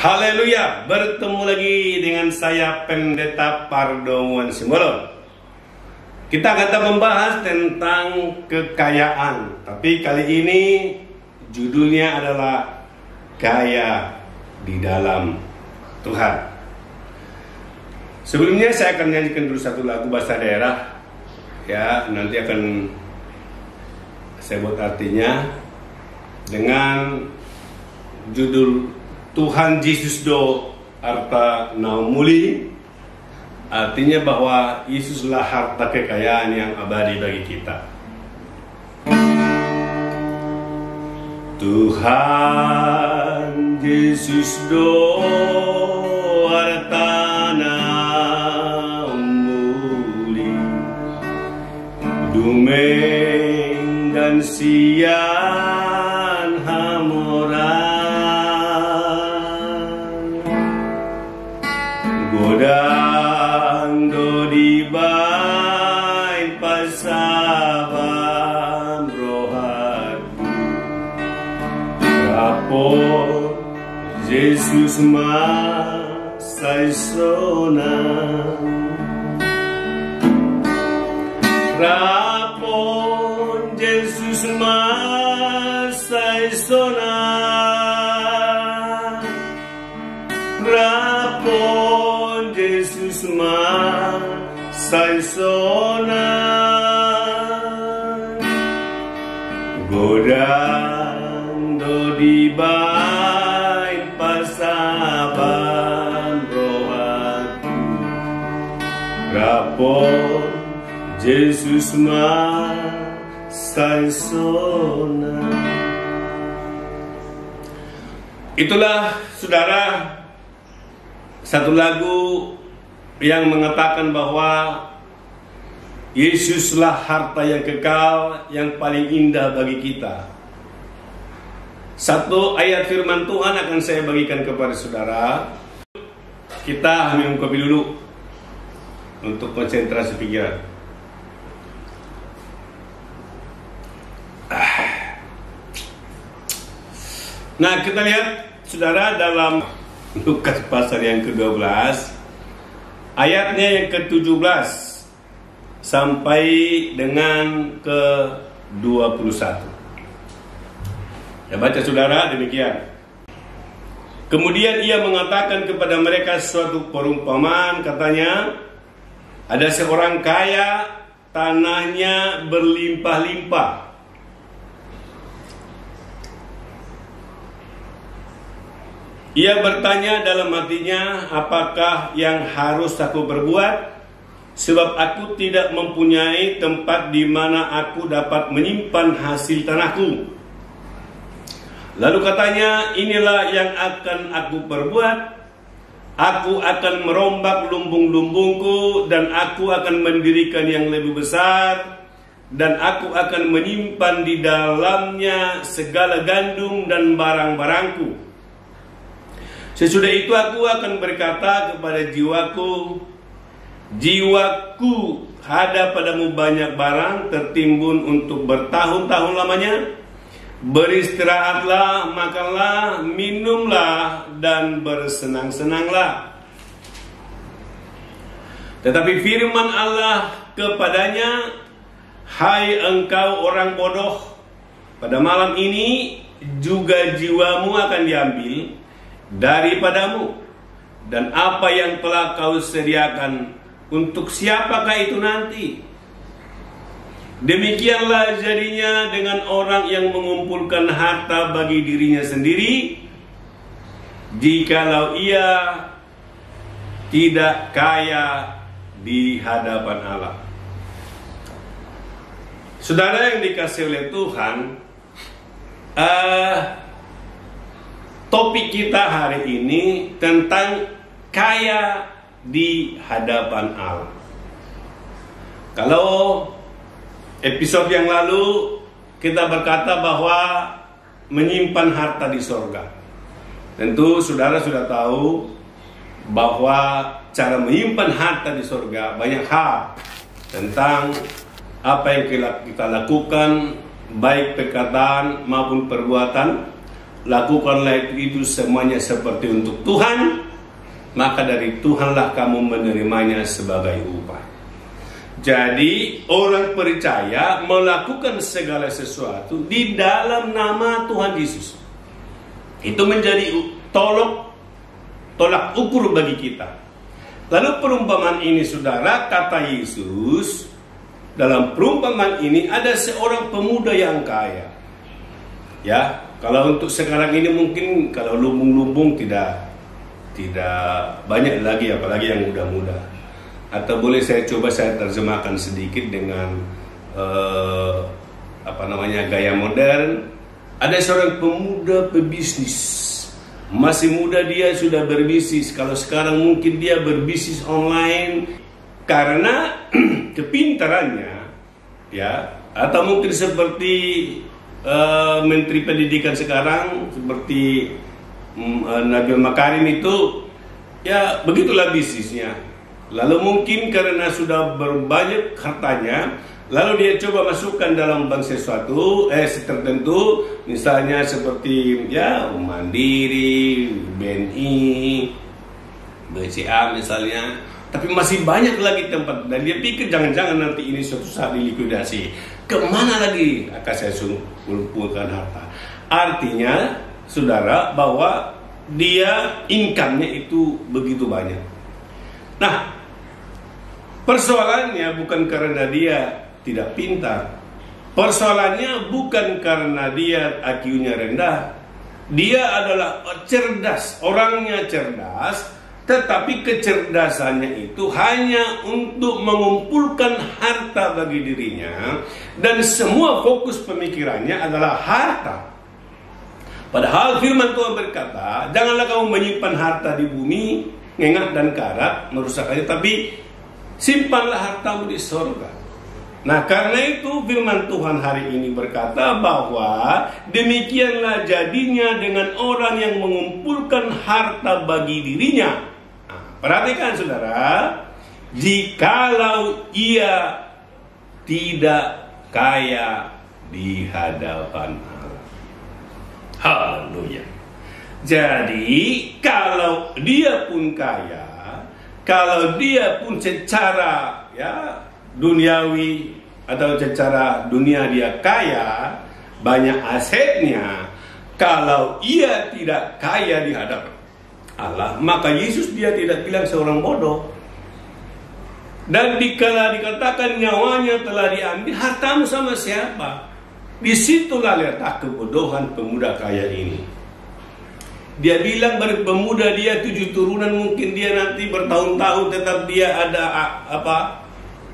Haleluya, bertemu lagi dengan saya Pendeta Pardo Simbolon. Kita akan membahas tentang kekayaan, tapi kali ini judulnya adalah kaya di dalam Tuhan. Sebelumnya saya akan nyanyikan dulu satu lagu bahasa daerah, ya, nanti akan saya buat artinya dengan judul Tuhan Yesus do harta naumuli, artinya bahwa Yesuslah harta kekayaan yang abadi bagi kita. Tuhan Yesus do harta naumuli, dumeng dan sian hamoran, godang do di bain pasaban rohatu, rapor Yesus masai sona, rapor Yesus masai sona, rapor Yesus masai sona, godang do di bain pasaban rohatu, rapor Yesus masai sona. Itulah saudara satu lagu yang mengatakan bahwa Yesuslah harta yang kekal yang paling indah bagi kita. Satu ayat firman Tuhan akan saya bagikan kepada saudara. Kita minum kopi dulu untuk konsentrasi pikiran. Nah, kita lihat saudara dalam Lukas pasal yang ke-12 ayatnya yang ke-17 sampai dengan ke-21. Ya, baca saudara demikian. Kemudian ia mengatakan kepada mereka suatu perumpamaan, katanya, ada seorang kaya, tanahnya berlimpah-limpah. Ia bertanya dalam hatinya, apakah yang harus aku perbuat? Sebab aku tidak mempunyai tempat di mana aku dapat menyimpan hasil tanahku. Lalu katanya, inilah yang akan aku perbuat. Aku akan merombak lumbung-lumbungku, dan aku akan mendirikan yang lebih besar, dan aku akan menyimpan di dalamnya segala gandum dan barang-barangku. Sesudah itu aku akan berkata kepada jiwaku, jiwaku, ada padamu banyak barang tertimbun untuk bertahun-tahun lamanya. Beristirahatlah, makanlah, minumlah, dan bersenang-senanglah. Tetapi firman Allah kepadanya, hai engkau orang bodoh, pada malam ini juga jiwamu akan diambil daripadamu, dan apa yang telah kau sediakan, untuk siapakah itu nanti? Demikianlah jadinya dengan orang yang mengumpulkan harta bagi dirinya sendiri, jikalau ia tidak kaya di hadapan Allah. Saudara yang dikasihi oleh Tuhan, topik kita hari ini tentang kaya di hadapan Allah. Kalau episode yang lalu kita berkata bahwa menyimpan harta di sorga, tentu saudara sudah tahu bahwa cara menyimpan harta di sorga banyak hal tentang apa yang kita lakukan, baik perkataan maupun perbuatan, lakukanlah itu semuanya seperti untuk Tuhan, maka dari Tuhanlah kamu menerimanya sebagai upah. Jadi orang percaya melakukan segala sesuatu di dalam nama Tuhan Yesus. Itu menjadi tolak ukur bagi kita. Lalu perumpamaan ini, saudara, kata Yesus, dalam perumpamaan ini ada seorang pemuda yang kaya. Ya, kalau untuk sekarang ini mungkin kalau lumbung-lumbung tidak banyak lagi, apalagi yang muda-muda. Atau boleh saya terjemahkan sedikit dengan gaya modern. Ada seorang pemuda pebisnis, masih muda dia sudah berbisnis. Kalau sekarang mungkin dia berbisnis online karena kepintarannya, ya. Atau mungkin seperti Menteri Pendidikan sekarang, seperti Nadiem Makarim itu, ya begitulah bisnisnya. Lalu mungkin karena sudah berbanyak hartanya, lalu dia coba masukkan dalam bank sesuatu tertentu, misalnya seperti ya Mandiri, BNI, BCA misalnya. Tapi masih banyak lagi tempat, dan dia pikir jangan-jangan nanti ini suatu saat dilikuidasi. Kemana lagi akan saya kumpulkan harta? Artinya, saudara, bahwa dia income-nya itu begitu banyak. Nah, persoalannya bukan karena dia tidak pintar. Persoalannya bukan karena dia IQ-nya rendah. Dia adalah cerdas, orangnya cerdas, tetapi kecerdasannya itu hanya untuk mengumpulkan harta bagi dirinya, dan semua fokus pemikirannya adalah harta. Padahal firman Tuhan berkata, janganlah kamu menyimpan harta di bumi, ngengat dan karat, merusaknya, tapi simpanlah hartamu di sorga. Nah, karena itu firman Tuhan hari ini berkata bahwa demikianlah jadinya dengan orang yang mengumpulkan harta bagi dirinya. Nah, perhatikan saudara, jikalau ia tidak kaya di hadapan Allah. Haleluya. Jadi kalau dia pun kaya, kalau dia pun secara duniawi atau secara dunia dia kaya, banyak asetnya, kalau ia tidak kaya di hadapan Allah, maka Yesus dia tidak bilang seorang bodoh. Dan dikala dikatakan nyawanya telah diambil, hartamu sama siapa? Disitulah letak kebodohan pemuda kaya ini. Dia bilang pemuda dia 7 turunan, mungkin dia nanti bertahun-tahun tetap dia ada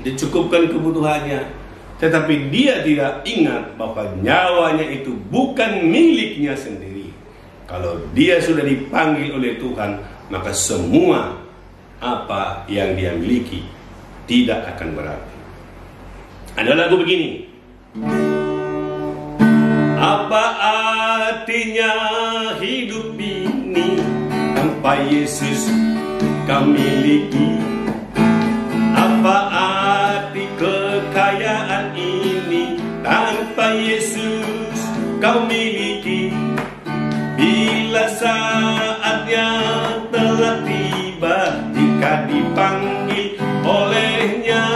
dicukupkan kebutuhannya. Tetapi dia tidak ingat bahwa nyawanya itu bukan miliknya sendiri. Kalau dia sudah dipanggil oleh Tuhan, maka semua apa yang dia miliki tidak akan berarti. Ada lagu begini. Apa artinya hidup ini tanpa Yesus kau miliki? Apa arti kekayaan ini tanpa Yesus kau miliki? Bila saatnya telah tiba, jika dipanggil olehnya,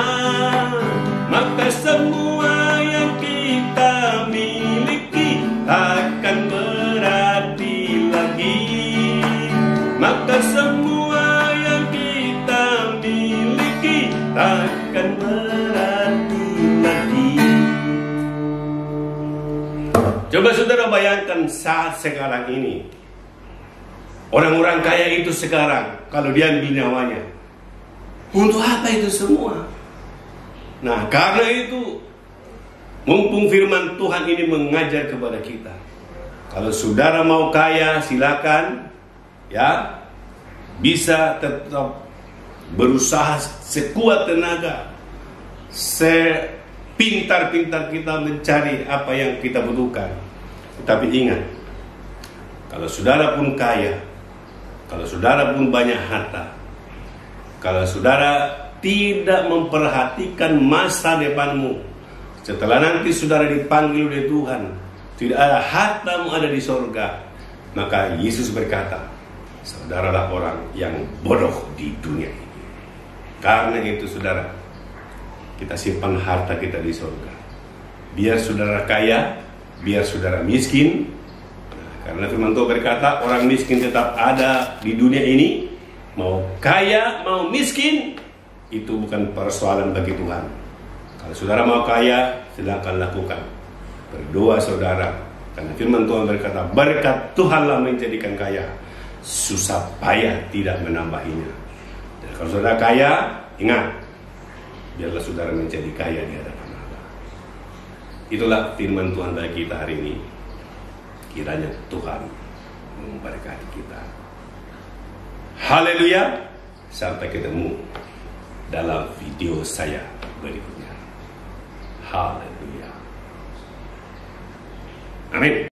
maka semua yang kita miliki takkan berarti lagi. Maka semua yang kita miliki takkan berarti lagi. Coba saudara bayangkan saat sekarang ini, orang-orang kaya itu sekarang kalau dia ambil nyawanya, untuk apa itu semua? Nah, karena itu mumpung firman Tuhan ini mengajar kepada kita, kalau saudara mau kaya silakan, ya, bisa tetap berusaha sekuat tenaga, sepintar-pintar kita mencari apa yang kita butuhkan. Tapi ingat, kalau saudara pun kaya, kalau saudara pun banyak harta, kalau saudara tidak memperhatikan masa depanmu, setelah nanti saudara dipanggil oleh Tuhan, tidak ada hartamu ada di sorga, Maka Yesus berkata, saudaralah orang yang bodoh di dunia ini. Karena itu saudara, kita simpan harta kita di surga. Biar saudara kaya, biar saudara miskin. Karena firman Tuhan berkata, orang miskin tetap ada di dunia ini. Mau kaya, mau miskin, itu bukan persoalan bagi Tuhan. Kalau saudara mau kaya, silakan lakukan. Berdoa saudara, karena firman Tuhan berkata, berkat Tuhanlah menjadikan kaya, susah payah tidak menambahinya. Dan kalau saudara kaya, ingat, biarlah saudara menjadi kaya di hadapan Allah. Itulah firman Tuhan bagi kita hari ini. Kiranya Tuhan memberkati kita. Haleluya. Sampai ketemu dalam video saya berikutnya. Haleluya. Amin.